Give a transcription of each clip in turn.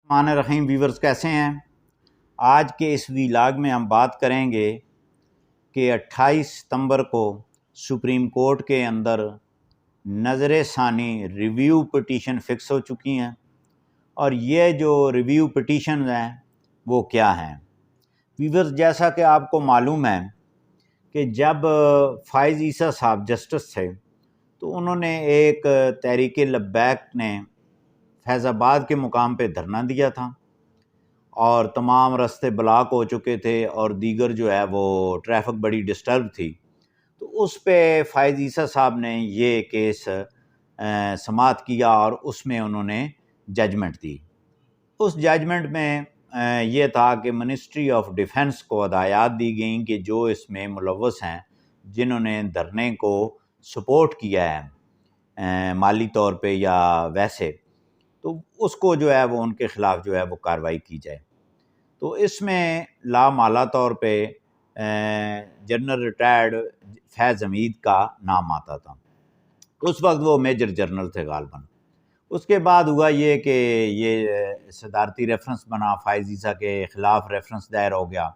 الرحمن الرحیم ویورز کیسے ہیں؟ آج کے اس ویلاگ میں ہم بات کریں گے کہ 28 ستمبر کو سپریم کورٹ کے اندر نظر ثانی ریویو پٹیشن فکس ہو چکی ہیں، اور یہ جو ریویو پٹیشن ہیں وہ کیا ہیں؟ ویورز، جیسا کہ آپ کو معلوم ہے کہ جب فائز عیسیٰ صاحب جسٹس تھے تو انہوں نے ایک تحریک لبیک نے فیض آباد کے مقام پہ دھرنا دیا تھا، اور تمام راستے بلاک ہو چکے تھے اور دیگر جو ہے وہ ٹریفک بڑی ڈسٹرب تھی۔ تو اس پہ فائز عیسیٰ صاحب نے یہ کیس سماعت کیا اور اس میں انہوں نے ججمنٹ دی۔ اس ججمنٹ میں یہ تھا کہ منسٹری آف ڈیفنس کو ہدایات دی گئیں کہ جو اس میں ملوث ہیں، جنہوں نے دھرنے کو سپورٹ کیا ہے مالی طور پہ یا ویسے، تو اس کو جو ہے وہ ان کے خلاف جو ہے وہ کارروائی کی جائے۔ تو اس میں لامالا طور پہ جنرل ریٹائرڈ فیض حمید کا نام آتا تھا، اس وقت وہ میجر جنرل تھے غالباً۔ اس کے بعد ہوا یہ کہ یہ صدارتی ریفرنس بنا، فائز عیسیٰ کے خلاف ریفرنس دائر ہو گیا۔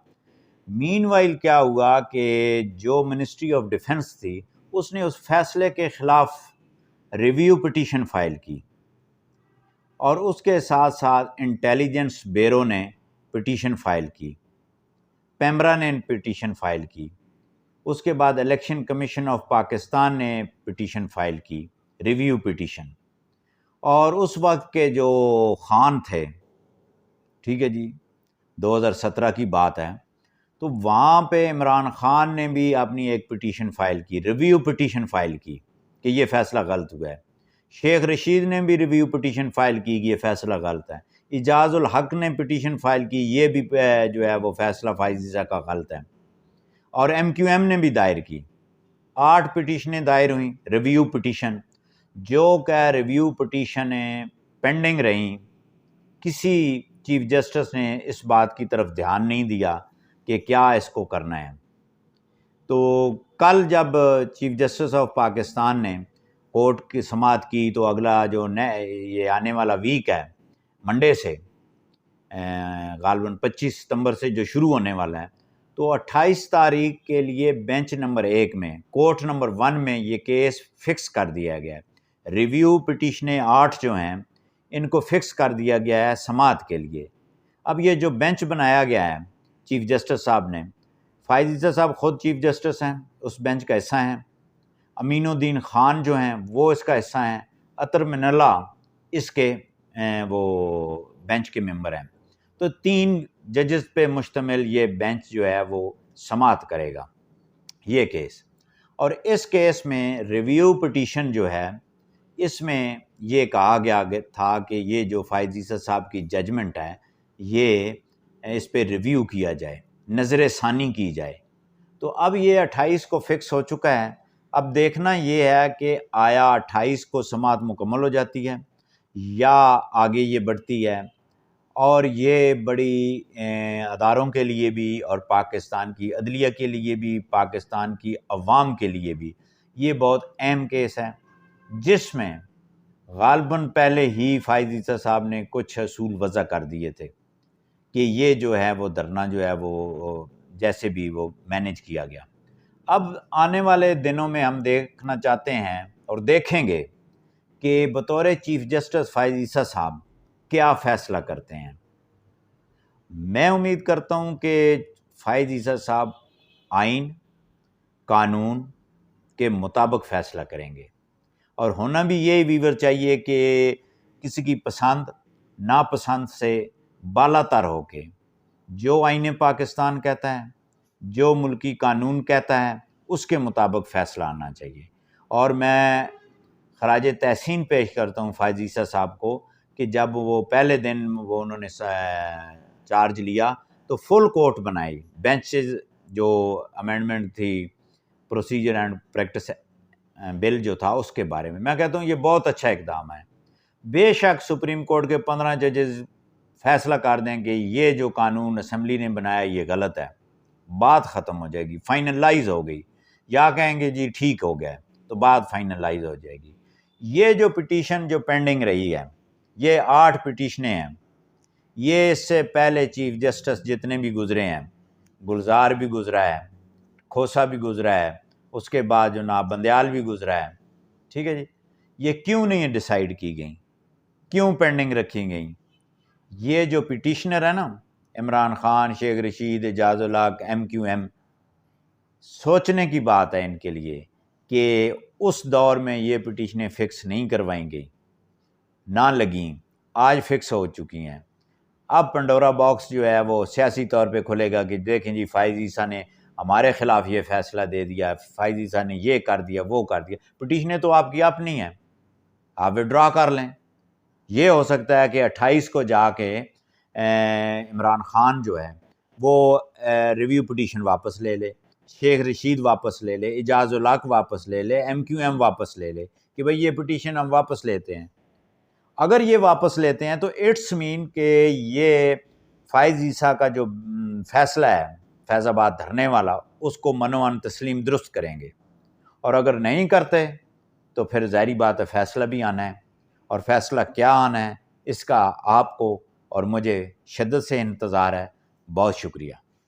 مین وائل کیا ہوا کہ جو منسٹری آف ڈیفنس تھی اس نے اس فیصلے کے خلاف ریویو پٹیشن فائل کی، اور اس کے ساتھ ساتھ انٹیلیجنس بیورو نے پٹیشن فائل کی، پیمرا نے پٹیشن فائل کی، اس کے بعد الیکشن کمیشن آف پاکستان نے پٹیشن فائل کی، ریویو پٹیشن۔ اور اس وقت کے جو خان تھے، ٹھیک ہے جی، 2017 کی بات ہے، تو وہاں پہ عمران خان نے بھی اپنی ایک پٹیشن فائل کی، ریویو پٹیشن فائل کی کہ یہ فیصلہ غلط ہوا ہے۔ شیخ رشید نے بھی ریویو پٹیشن فائل کی کہ یہ فیصلہ غلط ہے۔ اعجاز الحق نے پٹیشن فائل کی، یہ بھی جو ہے وہ فیصلہ فائز عیسیٰ کا غلط ہے۔ اور ایم کیو ایم نے بھی دائر کی، 8 پٹیشنیں دائر ہوئیں ریویو پٹیشن، جو کہ ریویو پٹیشنیں پینڈنگ رہیں۔ کسی چیف جسٹس نے اس بات کی طرف دھیان نہیں دیا کہ کیا اس کو کرنا ہے۔ تو کل جب چیف جسٹس آف پاکستان نے کورٹ کی سماعت کی، تو اگلا جو یہ آنے والا ویک ہے، منڈے سے غالباً 25 ستمبر سے جو شروع ہونے والا ہے، تو 28 تاریخ کے لیے بینچ نمبر 1 میں، کورٹ نمبر 1 میں یہ کیس فکس کر دیا گیا ہے۔ ریویو پٹیشنیں 8 جو ہیں ان کو فکس کر دیا گیا ہے سماعت کے لیے۔ اب یہ جو بینچ بنایا گیا ہے چیف جسٹس صاحب نے، فائز عیسیٰ صاحب خود چیف جسٹس ہیں، اس بینچ کا حصہ ہیں، امین الدین خان جو ہیں وہ اس کا حصہ ہیں، عطر من اللہ اس کے وہ بینچ کے ممبر ہیں۔ تو 3 ججز پہ مشتمل یہ بینچ جو ہے وہ سماعت کرے گا یہ کیس۔ اور اس کیس میں ریویو پٹیشن جو ہے، اس میں یہ کہا گیا تھا کہ یہ جو فائز عیسیٰ صاحب کی ججمنٹ ہے، یہ اس پہ ریویو کیا جائے، نظر ثانی کی جائے۔ تو اب یہ 28 کو فکس ہو چکا ہے۔ اب دیکھنا یہ ہے کہ آیا 28 کو سماعت مکمل ہو جاتی ہے یا آگے یہ بڑھتی ہے۔ اور یہ بڑی اداروں کے لیے بھی اور پاکستان کی عدلیہ کے لیے بھی، پاکستان کی عوام کے لیے بھی یہ بہت اہم کیس ہے، جس میں غالباً پہلے ہی فائز عیسیٰ صاحب نے کچھ اصول وضع کر دیے تھے کہ یہ جو ہے وہ دھرنا جو ہے وہ جیسے بھی وہ مینیج کیا گیا۔ اب آنے والے دنوں میں ہم دیکھنا چاہتے ہیں اور دیکھیں گے کہ بطور چیف جسٹس فائز عیسیٰ صاحب کیا فیصلہ کرتے ہیں۔ میں امید کرتا ہوں کہ فائز عیسیٰ صاحب آئین قانون کے مطابق فیصلہ کریں گے، اور ہونا بھی یہی ویور چاہیے کہ کسی کی پسند ناپسند سے بالا تر ہو کے جو آئین پاکستان کہتا ہے، جو ملکی قانون کہتا ہے، اس کے مطابق فیصلہ آنا چاہیے۔ اور میں خراج تحسین پیش کرتا ہوں فائز عیسیٰ صاحب کو کہ جب وہ پہلے دن وہ انہوں نے چارج لیا تو فل کورٹ بنائی، بینچز جو امینڈمنٹ تھی پروسیجر اینڈ پریکٹس بل جو تھا اس کے بارے میں کہتا ہوں یہ بہت اچھا اقدام ہے۔ بے شک سپریم کورٹ کے 15 ججز فیصلہ کر دیں کہ یہ جو قانون اسمبلی نے بنایا یہ غلط ہے، بات ختم ہو جائے گی، فائنلائز ہو گئی، یا کہیں گے جی ٹھیک ہو گیا تو بات فائنلائز ہو جائے گی۔ یہ جو پٹیشن جو پینڈنگ رہی ہے، یہ 8 پٹیشنیں ہیں، یہ اس سے پہلے چیف جسٹس جتنے بھی گزرے ہیں، گلزار بھی گزرا ہے، کھوسا بھی گزرا ہے، اس کے بعد جناب بندیال بھی گزرا ہے، ٹھیک ہے جی، یہ کیوں نہیں ڈیسائیڈ کی گئیں، کیوں پینڈنگ رکھی گئیں؟ یہ جو پٹیشنر ہے نا، عمران خان، شیخ رشید، اعجاز الحق، MQM، سوچنے کی بات ہے ان کے لیے کہ اس دور میں یہ پٹیشنیں فکس نہیں کروائیں گے، نہ لگیں، آج فکس ہو چکی ہیں۔ اب پنڈورا باکس جو ہے وہ سیاسی طور پہ کھلے گا کہ دیکھیں جی فائز عیسیٰ نے ہمارے خلاف یہ فیصلہ دے دیا، فائز عیسیٰ نے یہ کر دیا، وہ کر دیا۔ پٹیشنیں تو آپ کی اپنی ہیں، آپ وڈرا کر لیں۔ یہ ہو سکتا ہے کہ 28 کو جا کے عمران خان جو ہے وہ ریویو پٹیشن واپس لے لے، شیخ رشید واپس لے لے، اعجاز الحق واپس لے لے، MQM واپس لے لے کہ بھئی یہ پٹیشن ہم واپس لیتے ہیں۔ اگر یہ واپس لیتے ہیں تو اٹس مین کہ یہ فائز عیسیٰ کا جو فیصلہ ہے فیض آباد دھرنے والا، اس کو منوان تسلیم درست کریں گے، اور اگر نہیں کرتے تو پھر ظاہری بات ہے فیصلہ بھی آنا ہے، اور فیصلہ کیا آنا ہے اس کا آپ کو اور مجھے شدت سے انتظار ہے۔ بہت شکریہ۔